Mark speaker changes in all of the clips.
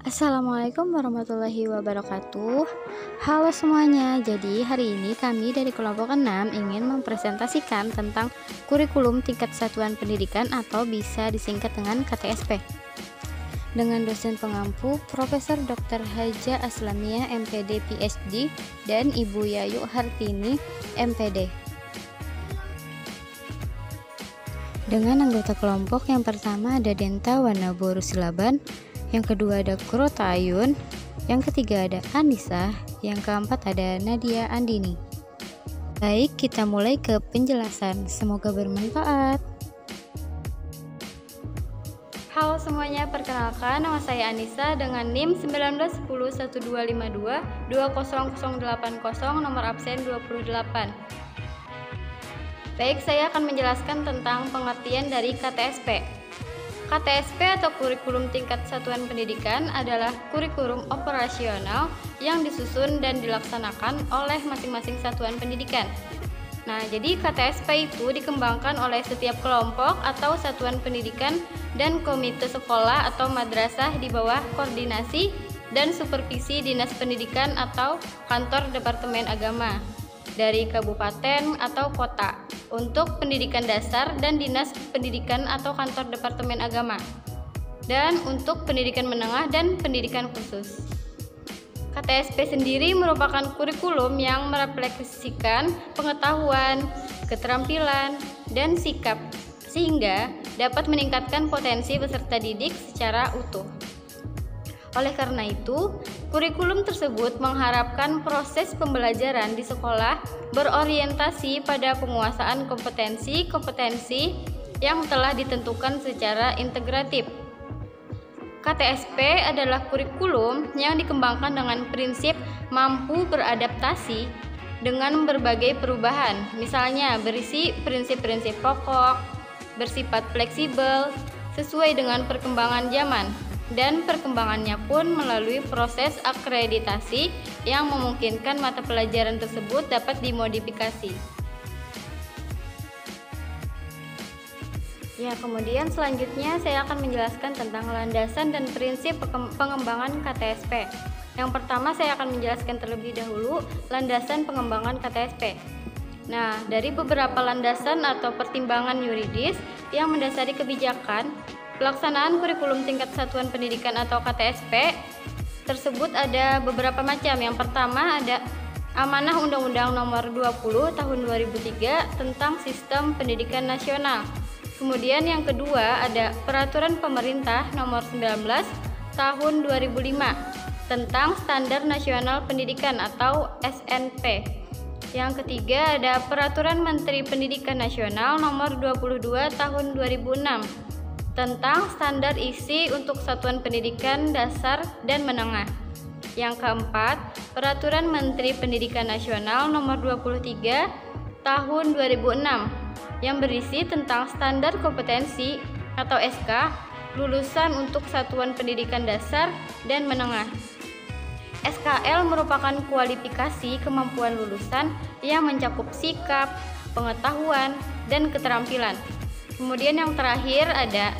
Speaker 1: Assalamualaikum warahmatullahi wabarakatuh. Halo semuanya, jadi hari ini kami dari kelompok 6 ingin mempresentasikan tentang kurikulum tingkat satuan pendidikan atau bisa disingkat dengan KTSP. Dengan dosen pengampu Profesor Dr. Haja Aslamiyah MPD PhD dan Ibu Yayu Hartini MPD. Dengan anggota kelompok yang pertama ada Denta Wanaboru Silaban, yang kedua ada Kurota Ayun, yang ketiga ada Anissa, yang keempat ada Nadia Andini. Baik, kita mulai ke penjelasan. Semoga bermanfaat. Halo semuanya, perkenalkan nama saya Anissa dengan NIM 19101252 20080 nomor absen 28. Baik, saya akan menjelaskan tentang pengertian dari KTSP. KTSP atau kurikulum tingkat satuan pendidikan adalah kurikulum operasional yang disusun dan dilaksanakan oleh masing-masing satuan pendidikan. Nah, jadi KTSP itu dikembangkan oleh setiap kelompok atau satuan pendidikan dan komite sekolah atau madrasah di bawah koordinasi dan supervisi Dinas Pendidikan atau Kantor Departemen Agama dari kabupaten atau kota untuk pendidikan dasar dan Dinas Pendidikan atau Kantor Departemen Agama, dan untuk pendidikan menengah dan pendidikan khusus. KTSP sendiri merupakan kurikulum yang merefleksikan pengetahuan, keterampilan, dan sikap sehingga dapat meningkatkan potensi peserta didik secara utuh. Oleh karena itu, kurikulum tersebut mengharapkan proses pembelajaran di sekolah berorientasi pada penguasaan kompetensi-kompetensi yang telah ditentukan secara integratif. KTSP adalah kurikulum yang dikembangkan dengan prinsip mampu beradaptasi dengan berbagai perubahan, misalnya berisi prinsip-prinsip pokok, bersifat fleksibel, sesuai dengan perkembangan zaman, dan perkembangannya pun melalui proses akreditasi yang memungkinkan mata pelajaran tersebut dapat dimodifikasi. Ya, kemudian selanjutnya saya akan menjelaskan tentang landasan dan prinsip pengembangan KTSP. Yang pertama saya akan menjelaskan terlebih dahulu landasan pengembangan KTSP. Nah, dari beberapa landasan atau pertimbangan yuridis yang mendasari kebijakan pelaksanaan kurikulum tingkat satuan pendidikan atau KTSP tersebut ada beberapa macam. Yang pertama ada Amanah Undang-Undang Nomor 20 Tahun 2003 tentang Sistem Pendidikan Nasional. Kemudian yang kedua ada Peraturan Pemerintah Nomor 19 Tahun 2005 tentang Standar Nasional Pendidikan atau SNP. Yang ketiga ada Peraturan Menteri Pendidikan Nasional Nomor 22 Tahun 2006 tentang standar isi untuk satuan pendidikan dasar dan menengah. Yang keempat, Peraturan Menteri Pendidikan Nasional Nomor 23 Tahun 2006 yang berisi tentang standar kompetensi atau SK lulusan untuk satuan pendidikan dasar dan menengah. SKL merupakan kualifikasi kemampuan lulusan yang mencakup sikap, pengetahuan, dan keterampilan. Kemudian yang terakhir ada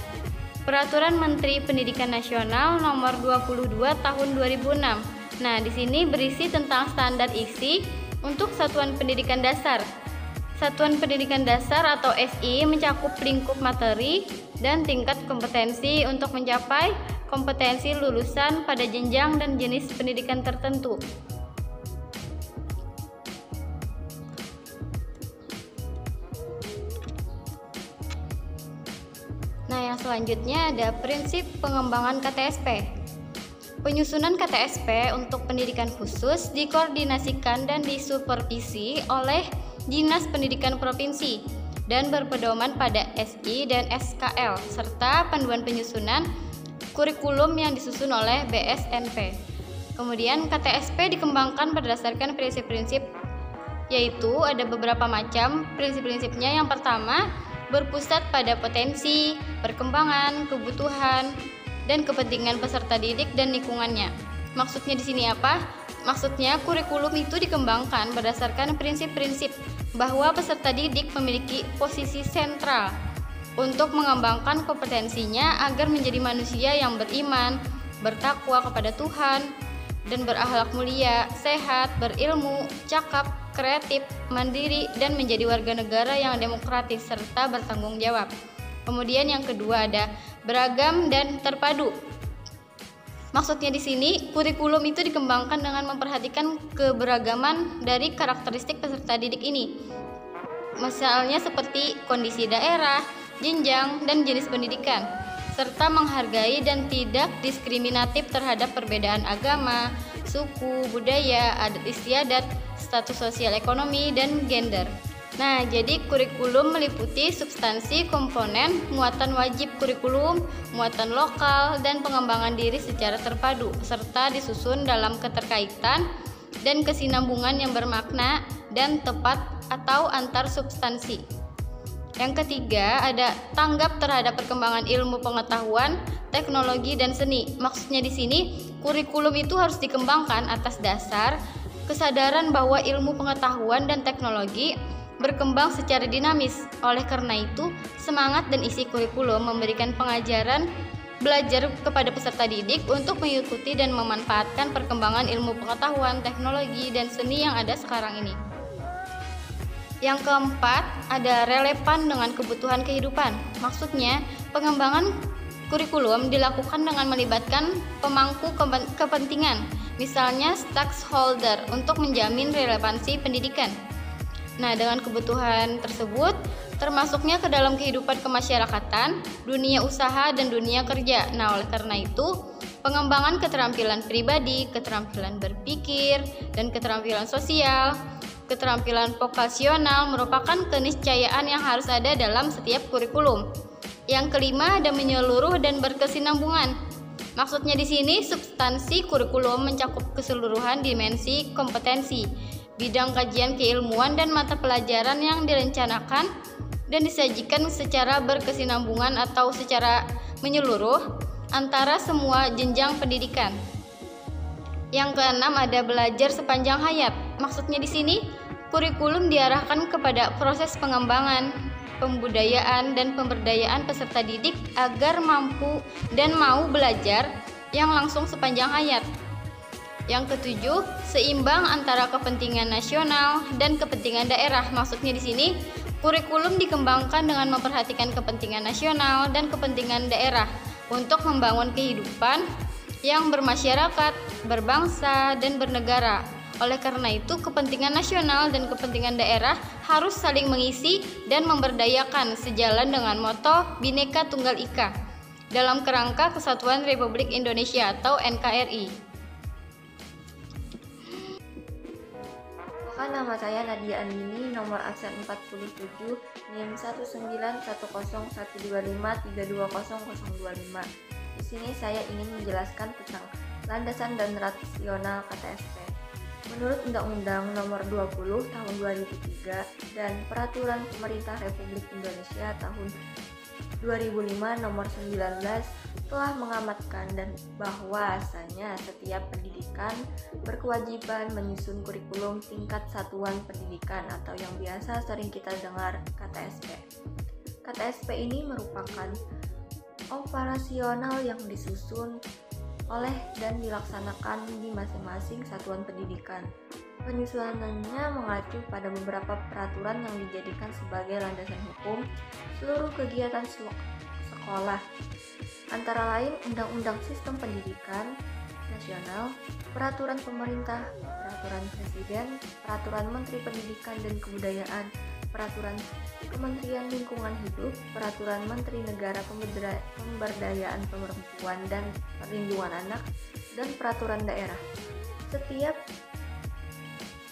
Speaker 1: Peraturan Menteri Pendidikan Nasional Nomor 22 Tahun 2006. Nah, di sini berisi tentang standar isi untuk satuan pendidikan dasar. Satuan pendidikan dasar atau SI mencakup lingkup materi dan tingkat kompetensi untuk mencapai kompetensi lulusan pada jenjang dan jenis pendidikan tertentu. Nah, yang selanjutnya ada prinsip pengembangan KTSP. Penyusunan KTSP untuk pendidikan khusus dikoordinasikan dan disupervisi oleh Dinas Pendidikan Provinsi dan berpedoman pada SI dan SKL serta panduan penyusunan kurikulum yang disusun oleh BSNP. Kemudian KTSP dikembangkan berdasarkan prinsip-prinsip, yaitu ada beberapa macam prinsip-prinsipnya. Yang pertama, berpusat pada potensi, perkembangan, kebutuhan, dan kepentingan peserta didik dan lingkungannya. Maksudnya di sini apa? Maksudnya kurikulum itu dikembangkan berdasarkan prinsip-prinsip bahwa peserta didik memiliki posisi sentral untuk mengembangkan kompetensinya agar menjadi manusia yang beriman, bertakwa kepada Tuhan, dan berakhlak mulia, sehat, berilmu, cakap, kreatif, mandiri, dan menjadi warga negara yang demokratis serta bertanggung jawab. Kemudian yang kedua ada beragam dan terpadu. Maksudnya di sini, kurikulum itu dikembangkan dengan memperhatikan keberagaman dari karakteristik peserta didik ini. Misalnya seperti kondisi daerah, jenjang, dan jenis pendidikan, serta menghargai dan tidak diskriminatif terhadap perbedaan agama, suku, budaya, adat istiadat, status sosial ekonomi, dan gender. Nah, jadi kurikulum meliputi substansi, komponen, muatan wajib kurikulum, muatan lokal, dan pengembangan diri secara terpadu, serta disusun dalam keterkaitan dan kesinambungan yang bermakna dan tepat atau antar substansi. Yang ketiga ada tanggap terhadap perkembangan ilmu pengetahuan, teknologi, dan seni. Maksudnya di sini, kurikulum itu harus dikembangkan atas dasar kesadaran bahwa ilmu pengetahuan dan teknologi berkembang secara dinamis. Oleh karena itu, semangat dan isi kurikulum memberikan pengajaran belajar kepada peserta didik untuk mengikuti dan memanfaatkan perkembangan ilmu pengetahuan, teknologi, dan seni yang ada sekarang ini. Yang keempat, ada relevan dengan kebutuhan kehidupan. Maksudnya, pengembangan kurikulum dilakukan dengan melibatkan pemangku kepentingan, misalnya stakeholder, untuk menjamin relevansi pendidikan. Nah, dengan kebutuhan tersebut, termasuknya ke dalam kehidupan kemasyarakatan, dunia usaha, dan dunia kerja. Nah, oleh karena itu, pengembangan keterampilan pribadi, keterampilan berpikir, dan keterampilan sosial, keterampilan vokasional merupakan keniscayaan yang harus ada dalam setiap kurikulum. Yang kelima ada menyeluruh dan berkesinambungan. Maksudnya di sini substansi kurikulum mencakup keseluruhan dimensi kompetensi, bidang kajian keilmuan dan mata pelajaran yang direncanakan dan disajikan secara berkesinambungan atau secara menyeluruh antara semua jenjang pendidikan. Yang keenam ada belajar sepanjang hayat. Maksudnya di sini kurikulum diarahkan kepada proses pengembangan, pembudayaan, dan pemberdayaan peserta didik agar mampu dan mau belajar yang langsung sepanjang hayat. Yang ketujuh, seimbang antara kepentingan nasional dan kepentingan daerah. Maksudnya di sini kurikulum dikembangkan dengan memperhatikan kepentingan nasional dan kepentingan daerah untuk membangun kehidupan yang bermasyarakat, berbangsa, dan bernegara. Oleh karena itu, kepentingan nasional dan kepentingan daerah harus saling mengisi dan memberdayakan sejalan dengan moto Bhinneka Tunggal Ika dalam kerangka Kesatuan Republik Indonesia atau NKRI.
Speaker 2: Nama saya Nadia Andini, nomor absen 47, NIM 1910125320025. Di sini saya ingin menjelaskan tentang landasan dan rasional KTSP. Menurut Undang-Undang Nomor 20 Tahun 2003 dan Peraturan Pemerintah Republik Indonesia Tahun 2005 Nomor 19 telah mengamatkan dan bahwasanya setiap pendidikan berkewajiban menyusun kurikulum tingkat satuan pendidikan atau yang biasa sering kita dengar KTSP. KTSP ini merupakan operasional yang disusun oleh dan dilaksanakan di masing-masing satuan pendidikan. Penyusunannya mengacu pada beberapa peraturan yang dijadikan sebagai landasan hukum seluruh kegiatan sekolah, antara lain Undang-Undang Sistem Pendidikan Nasional, Peraturan Pemerintah, Peraturan Presiden, Peraturan Menteri Pendidikan dan Kebudayaan, Peraturan Kementerian Lingkungan Hidup, Peraturan Menteri Negara Pemberdayaan Perempuan dan Perlindungan Anak, dan Peraturan Daerah. Setiap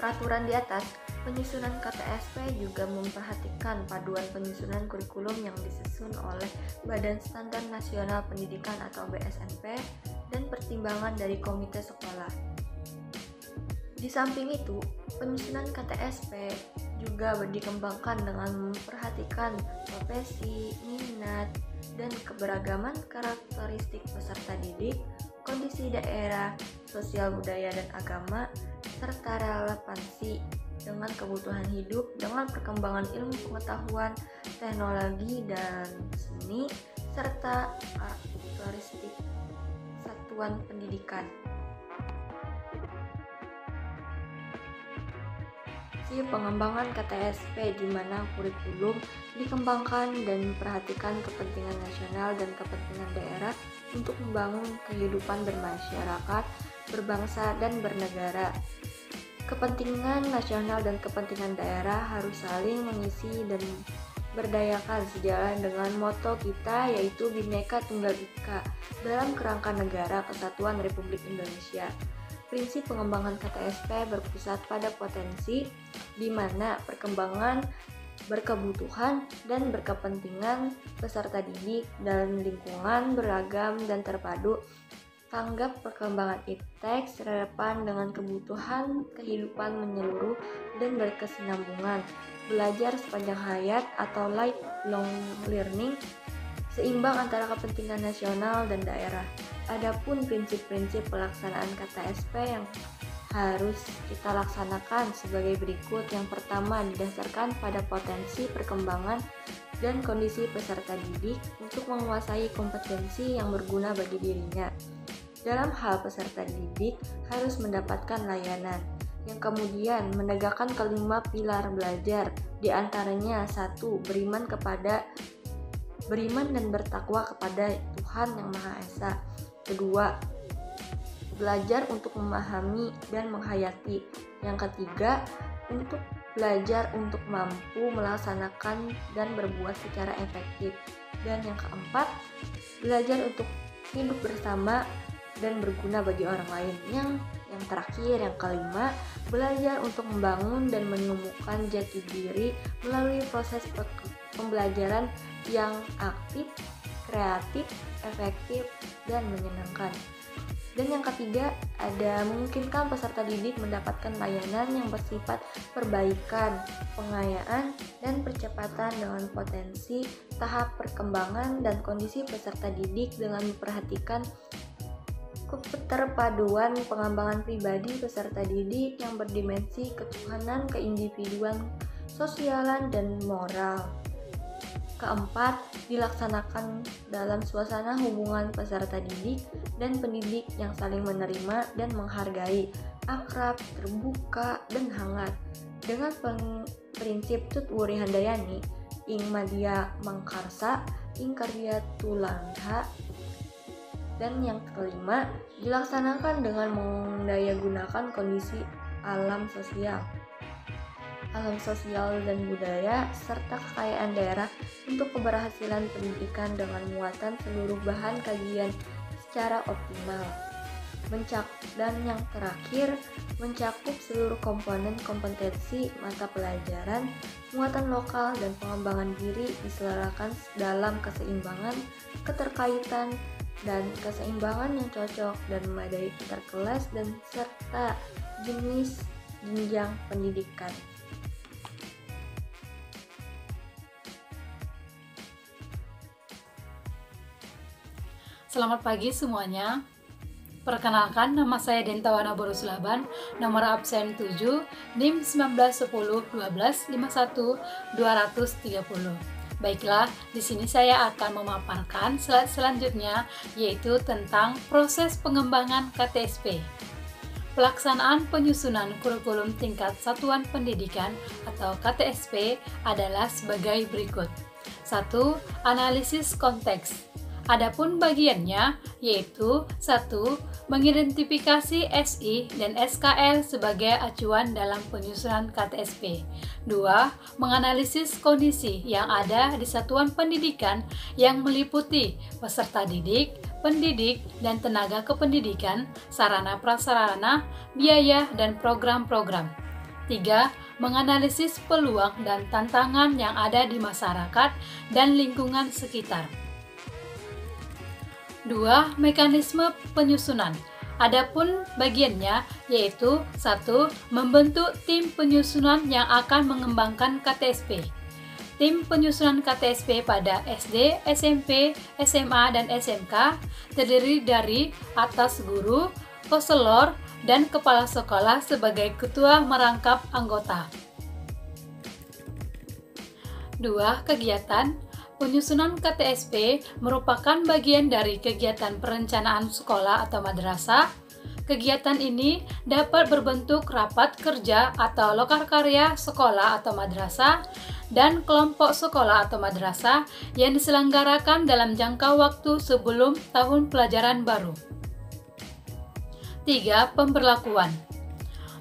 Speaker 2: peraturan di atas, penyusunan KTSP juga memperhatikan paduan penyusunan kurikulum yang disusun oleh Badan Standar Nasional Pendidikan atau BSNP dan pertimbangan dari komite sekolah. Di samping itu, penyusunan KTSP juga dikembangkan dengan memperhatikan profesi, minat, dan keberagaman karakteristik peserta didik, kondisi daerah, sosial budaya dan agama, serta relevansi dengan kebutuhan hidup dengan perkembangan ilmu pengetahuan, teknologi, dan seni, serta karakteristik satuan pendidikan. Pengembangan KTSP, di mana kurikulum dikembangkan dan memperhatikan kepentingan nasional dan kepentingan daerah untuk membangun kehidupan bermasyarakat, berbangsa, dan bernegara. Kepentingan nasional dan kepentingan daerah harus saling mengisi dan berdayakan sejalan dengan moto kita, yaitu Bhinneka Tunggal Ika dalam kerangka negara kesatuan Republik Indonesia. Prinsip pengembangan KTSP berpusat pada potensi, di mana perkembangan berkebutuhan dan berkepentingan peserta didik dalam lingkungan beragam dan terpadu. Tanggap perkembangan iptek relevan dengan kebutuhan kehidupan menyeluruh dan berkesinambungan. Belajar sepanjang hayat atau lifelong learning, seimbang antara kepentingan nasional dan daerah. Adapun prinsip-prinsip pelaksanaan KTSP yang harus kita laksanakan sebagai berikut. Yang pertama, didasarkan pada potensi perkembangan dan kondisi peserta didik untuk menguasai kompetensi yang berguna bagi dirinya. Dalam hal peserta didik harus mendapatkan layanan, yang kemudian menegakkan kelima pilar belajar, diantaranya 1. Beriman dan bertakwa kepada Tuhan Yang Maha Esa. 2. Belajar untuk memahami dan menghayati. Yang ketiga, untuk belajar untuk mampu melaksanakan dan berbuat secara efektif. Dan yang keempat, belajar untuk hidup bersama dan berguna bagi orang lain. Yang terakhir, yang kelima, belajar untuk membangun dan menemukan jati diri melalui proses pembelajaran yang aktif, kreatif, efektif, dan menyenangkan. Dan yang ketiga, ada memungkinkan peserta didik mendapatkan layanan yang bersifat perbaikan, pengayaan, dan percepatan dengan potensi, tahap perkembangan, dan kondisi peserta didik dengan memperhatikan keterpaduan pengembangan pribadi peserta didik yang berdimensi ketuhanan, keindividuan, sosialan, dan moral. Keempat, dilaksanakan dalam suasana hubungan peserta didik dan pendidik yang saling menerima dan menghargai, akrab, terbuka, dan hangat. Dengan prinsip Tut Wuri Handayani, ing madya mangkarsa, ing karya tulanha. Dan yang kelima, dilaksanakan dengan mendayagunakan kondisi alam sosial dan budaya, serta kekayaan daerah untuk keberhasilan pendidikan dengan muatan seluruh bahan kajian secara optimal. Dan yang terakhir, mencakup seluruh komponen kompetensi mata pelajaran, muatan lokal, dan pengembangan diri diselaraskan dalam keseimbangan, keterkaitan, dan keseimbangan yang cocok dan memadai antar kelas dan serta jenis jenjang pendidikan.
Speaker 3: Selamat pagi semuanya. Perkenalkan, nama saya Dentawana Borosulaban, nomor absen 7, NIM 1910-12-51-230. Baiklah, di sini saya akan memaparkan slide selanjutnya, yaitu tentang proses pengembangan KTSP. Pelaksanaan penyusunan kurikulum tingkat satuan pendidikan atau KTSP adalah sebagai berikut. 1. Analisis konteks. Adapun bagiannya yaitu 1. Mengidentifikasi SI dan SKL sebagai acuan dalam penyusunan KTSP. 2. Menganalisis kondisi yang ada di satuan pendidikan yang meliputi peserta didik, pendidik, dan tenaga kependidikan, sarana prasarana, biaya, dan program-program. 3. Menganalisis peluang dan tantangan yang ada di masyarakat dan lingkungan sekitar. 2. Mekanisme penyusunan. Adapun bagiannya yaitu 1. Membentuk tim penyusunan yang akan mengembangkan KTSP. Tim penyusunan KTSP pada SD, SMP, SMA, dan SMK terdiri dari atas guru, konselor, dan kepala sekolah sebagai ketua merangkap anggota. 2. Kegiatan. Penyusunan KTSP merupakan bagian dari kegiatan perencanaan sekolah atau madrasah. Kegiatan ini dapat berbentuk rapat kerja atau lokakarya sekolah atau madrasah dan kelompok sekolah atau madrasah yang diselenggarakan dalam jangka waktu sebelum tahun pelajaran baru. 3. Pemberlakuan.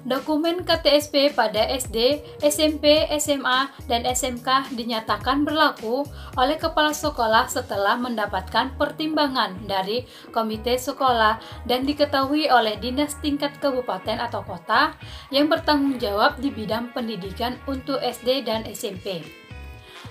Speaker 3: Dokumen KTSP pada SD, SMP, SMA, dan SMK dinyatakan berlaku oleh kepala sekolah setelah mendapatkan pertimbangan dari komite sekolah dan diketahui oleh dinas tingkat kabupaten atau kota yang bertanggung jawab di bidang pendidikan untuk SD dan SMP.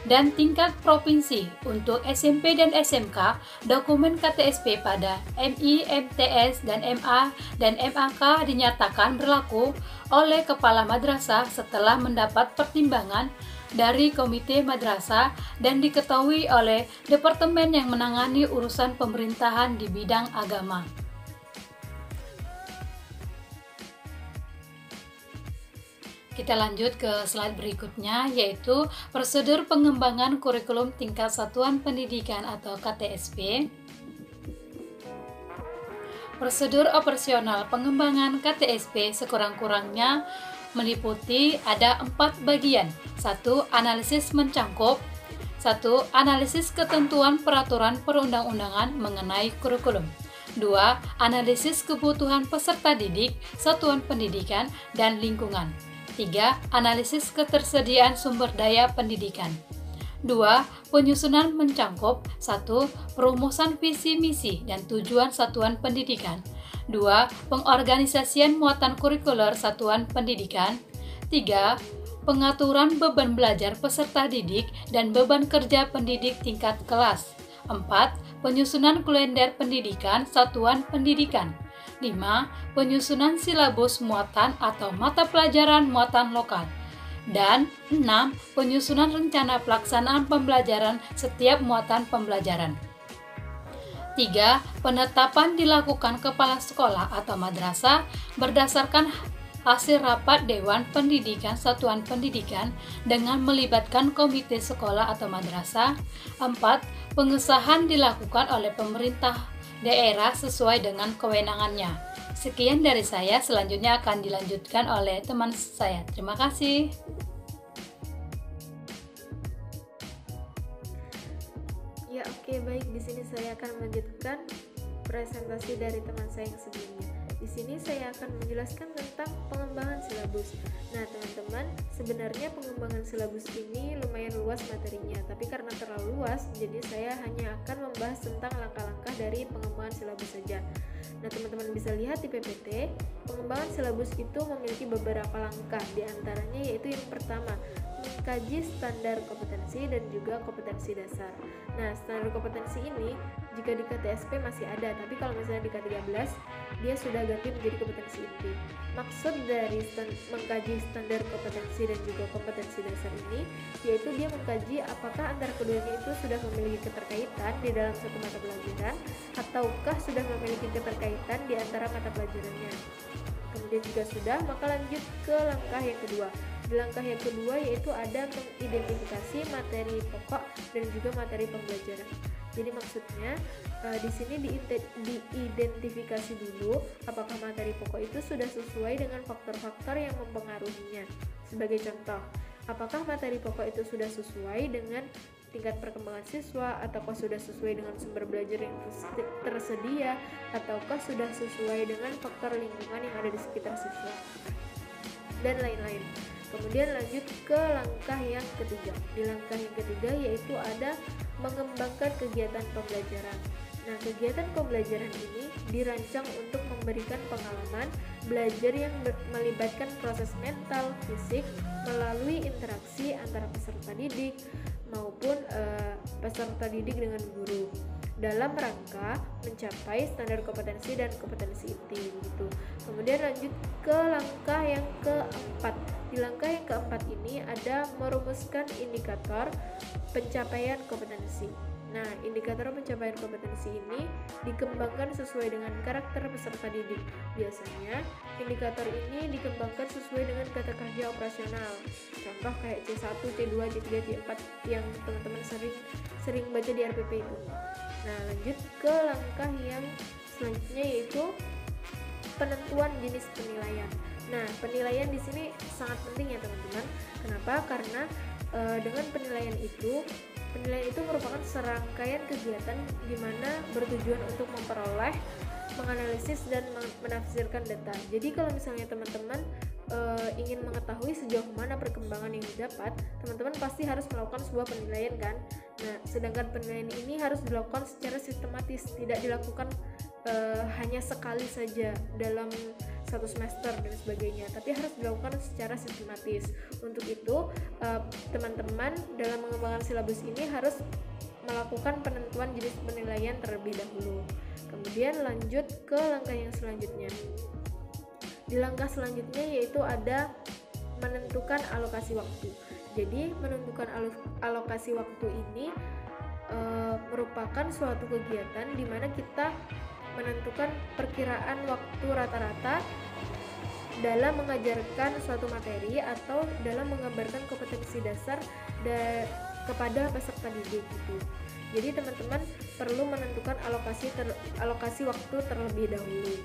Speaker 3: Dan tingkat provinsi untuk SMP dan SMK, dokumen KTSP pada MI, MTS, dan MA dan MAK dinyatakan berlaku oleh kepala madrasah setelah mendapat pertimbangan dari komite madrasah dan diketahui oleh departemen yang menangani urusan pemerintahan di bidang agama. Kita lanjut ke slide berikutnya, yaitu prosedur pengembangan kurikulum tingkat satuan pendidikan atau KTSP. Prosedur operasional pengembangan KTSP sekurang-kurangnya meliputi ada 4 bagian. 1. Analisis mencangkup. 1. Analisis ketentuan peraturan perundang-undangan mengenai kurikulum. 2. Analisis kebutuhan peserta didik, satuan pendidikan, dan lingkungan. 3. Analisis ketersediaan sumber daya pendidikan. 2. Penyusunan mencangkup 1. Perumusan visi misi dan tujuan satuan pendidikan. 2. Pengorganisasian muatan kurikuler satuan pendidikan. 3. Pengaturan beban belajar peserta didik dan beban kerja pendidik tingkat kelas. 4. Penyusunan kalender pendidikan satuan pendidikan. 5. Penyusunan silabus muatan atau mata pelajaran muatan lokal. Dan 6. Penyusunan rencana pelaksanaan pembelajaran setiap muatan pembelajaran. 3. Penetapan dilakukan kepala sekolah atau madrasah berdasarkan hasil rapat Dewan Pendidikan Satuan Pendidikan dengan melibatkan komite sekolah atau madrasah. 4. Pengesahan dilakukan oleh pemerintah daerah sesuai dengan kewenangannya. Sekian dari saya, selanjutnya akan dilanjutkan oleh teman saya. Terima kasih.
Speaker 4: Ya, oke, baik. Di sini saya akan melanjutkan presentasi dari teman saya yang sebelumnya. Di sini saya akan menjelaskan tentang pengembangan silabus. Nah, teman-teman, sebenarnya pengembangan silabus ini lumayan luas materinya, tapi karena terlalu luas, jadi saya hanya akan membahas tentang langkah-langkah dari pengembangan silabus saja. Nah, teman-teman bisa lihat di PPT, pengembangan silabus itu memiliki beberapa langkah, di antaranya yaitu yang pertama, mengkaji standar kompetensi dan juga kompetensi dasar. Nah, standar kompetensi ini jika di KTSP masih ada, tapi kalau misalnya di K13 dia sudah ganti menjadi kompetensi inti. Maksud dari mengkaji standar kompetensi dan juga kompetensi dasar ini yaitu dia mengkaji apakah antara keduanya itu sudah memiliki keterkaitan di dalam satu mata pelajaran ataukah sudah memiliki keterkaitan di antara mata pelajarannya. Kemudian jika sudah, maka lanjut ke langkah yang kedua. Di langkah yang kedua yaitu ada mengidentifikasi materi pokok dan juga materi pembelajaran. Jadi maksudnya di sini diidentifikasi dulu apakah materi pokok itu sudah sesuai dengan faktor-faktor yang mempengaruhinya. Sebagai contoh, apakah materi pokok itu sudah sesuai dengan tingkat perkembangan siswa, ataukah sudah sesuai dengan sumber belajar yang tersedia, ataukah sudah sesuai dengan faktor lingkungan yang ada di sekitar siswa, dan lain-lain. Kemudian lanjut ke langkah yang ketiga. Di langkah yang ketiga yaitu ada mengembangkan kegiatan pembelajaran. Nah, kegiatan pembelajaran ini dirancang untuk memberikan pengalaman belajar yang melibatkan proses mental, fisik, melalui interaksi antara peserta didik maupun peserta didik dengan guru dalam rangka mencapai standar kompetensi dan kompetensi inti gitu. Kemudian lanjut ke langkah yang keempat. Di langkah yang keempat ini ada merumuskan indikator pencapaian kompetensi. Nah, indikator pencapaian kompetensi ini dikembangkan sesuai dengan karakter peserta didik. Biasanya, indikator ini dikembangkan sesuai dengan kata kerja operasional. Contoh kayak C1, C2, C3, C4 yang teman-teman sering baca di RPP itu. Nah, lanjut ke langkah yang selanjutnya yaitu penentuan jenis penilaian. Nah, penilaian di sini sangat penting ya teman-teman. Kenapa? Karena dengan penilaian itu merupakan serangkaian kegiatan di mana bertujuan untuk memperoleh, menganalisis dan menafsirkan data. Jadi kalau misalnya teman-teman ingin mengetahui sejauh mana perkembangan yang didapat, teman-teman pasti harus melakukan sebuah penilaian kan. Nah, sedangkan penilaian ini harus dilakukan secara sistematis, tidak dilakukan hanya sekali saja dalam satu semester dan sebagainya, tapi harus dilakukan secara sistematis. Untuk itu, teman-teman dalam mengembangkan silabus ini harus melakukan penentuan jenis penilaian terlebih dahulu. Kemudian lanjut ke langkah yang selanjutnya. Di langkah selanjutnya yaitu ada menentukan alokasi waktu. Jadi menentukan alokasi waktu ini merupakan suatu kegiatan di mana kita menentukan perkiraan waktu rata-rata dalam mengajarkan suatu materi atau dalam menggambarkan kompetensi dasar kepada peserta didik gitu. Jadi teman-teman perlu menentukan alokasi waktu terlebih dahulu.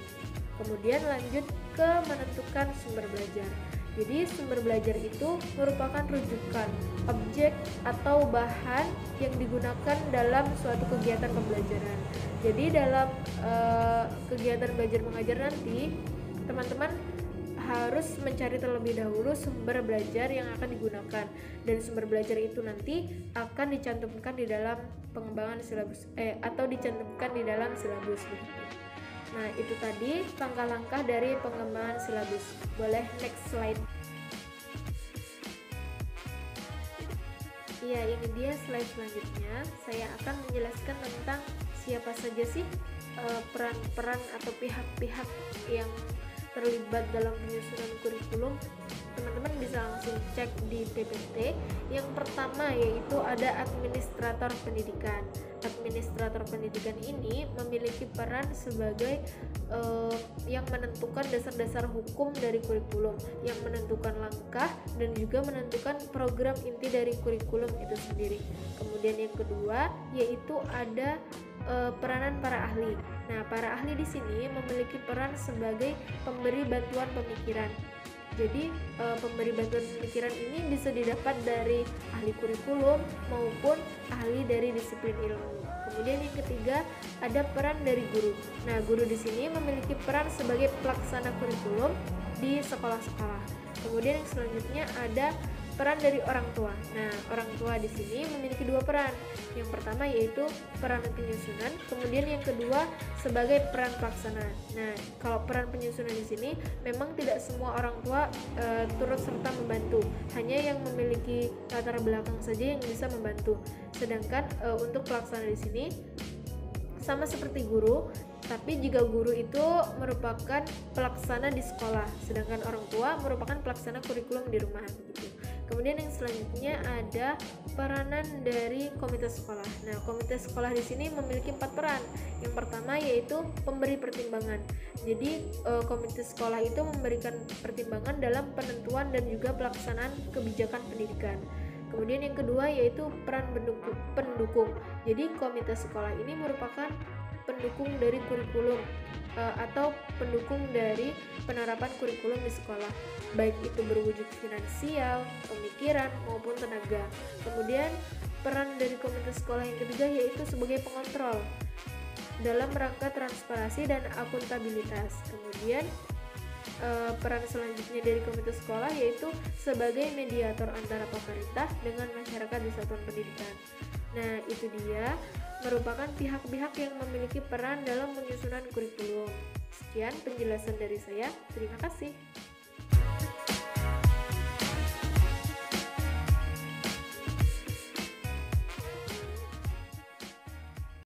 Speaker 4: Kemudian lanjut ke menentukan sumber belajar. Jadi sumber belajar itu merupakan rujukan, objek atau bahan yang digunakan dalam suatu kegiatan pembelajaran. Jadi dalam kegiatan belajar mengajar nanti, teman-teman harus mencari terlebih dahulu sumber belajar yang akan digunakan, dan sumber belajar itu nanti akan dicantumkan di dalam pengembangan silabus atau dicantumkan di dalam silabus begitu. Nah, itu tadi langkah-langkah dari pengembangan silabus. Boleh next slide. Iya, ini dia slide selanjutnya. Saya akan menjelaskan tentang siapa saja sih peran-peran atau pihak-pihak yang terlibat dalam penyusunan kurikulum. Teman-teman bisa langsung cek di PPT. Yang pertama yaitu ada administrator pendidikan. Administrator pendidikan ini memiliki peran sebagai yang menentukan dasar-dasar hukum dari kurikulum, yang menentukan langkah dan juga menentukan program inti dari kurikulum itu sendiri. Kemudian yang kedua yaitu ada peranan para ahli. Nah, para ahli di sini memiliki peran sebagai pemberi bantuan pemikiran. Jadi pemberi bantuan pemikiran ini bisa didapat dari ahli kurikulum maupun ahli dari disiplin ilmu. Kemudian yang ketiga ada peran dari guru. Nah, guru di sini memiliki peran sebagai pelaksana kurikulum di sekolah-sekolah. Kemudian yang selanjutnya ada peran dari orang tua. Nah, orang tua di sini memiliki dua peran. Yang pertama yaitu peran penyusunan, kemudian yang kedua sebagai peran pelaksana. Nah, kalau peran penyusunan di sini memang tidak semua orang tua turut serta membantu. Hanya yang memiliki latar belakang saja yang bisa membantu. Sedangkan untuk pelaksana di sini sama seperti guru, tapi jika guru itu merupakan pelaksana di sekolah, sedangkan orang tua merupakan pelaksana kurikulum di rumah begitu. Kemudian yang selanjutnya ada peranan dari komite sekolah. Nah, komite sekolah di sini memiliki 4 peran. Yang pertama yaitu pemberi pertimbangan. Jadi komite sekolah itu memberikan pertimbangan dalam penentuan dan juga pelaksanaan kebijakan pendidikan. Kemudian yang kedua yaitu peran pendukung. Jadi komite sekolah ini merupakan pendukung dari kurikulum atau pendukung dari penerapan kurikulum di sekolah, baik itu berwujud finansial, pemikiran maupun tenaga. Kemudian peran dari komite sekolah yang ketiga yaitu sebagai pengontrol dalam rangka transparansi dan akuntabilitas. Kemudian peran selanjutnya dari komite sekolah yaitu sebagai mediator antara pemerintah dengan masyarakat di satuan pendidikan. Nah, itu dia merupakan pihak-pihak yang memiliki peran dalam penyusunan kurikulum. Sekian penjelasan dari saya. Terima kasih.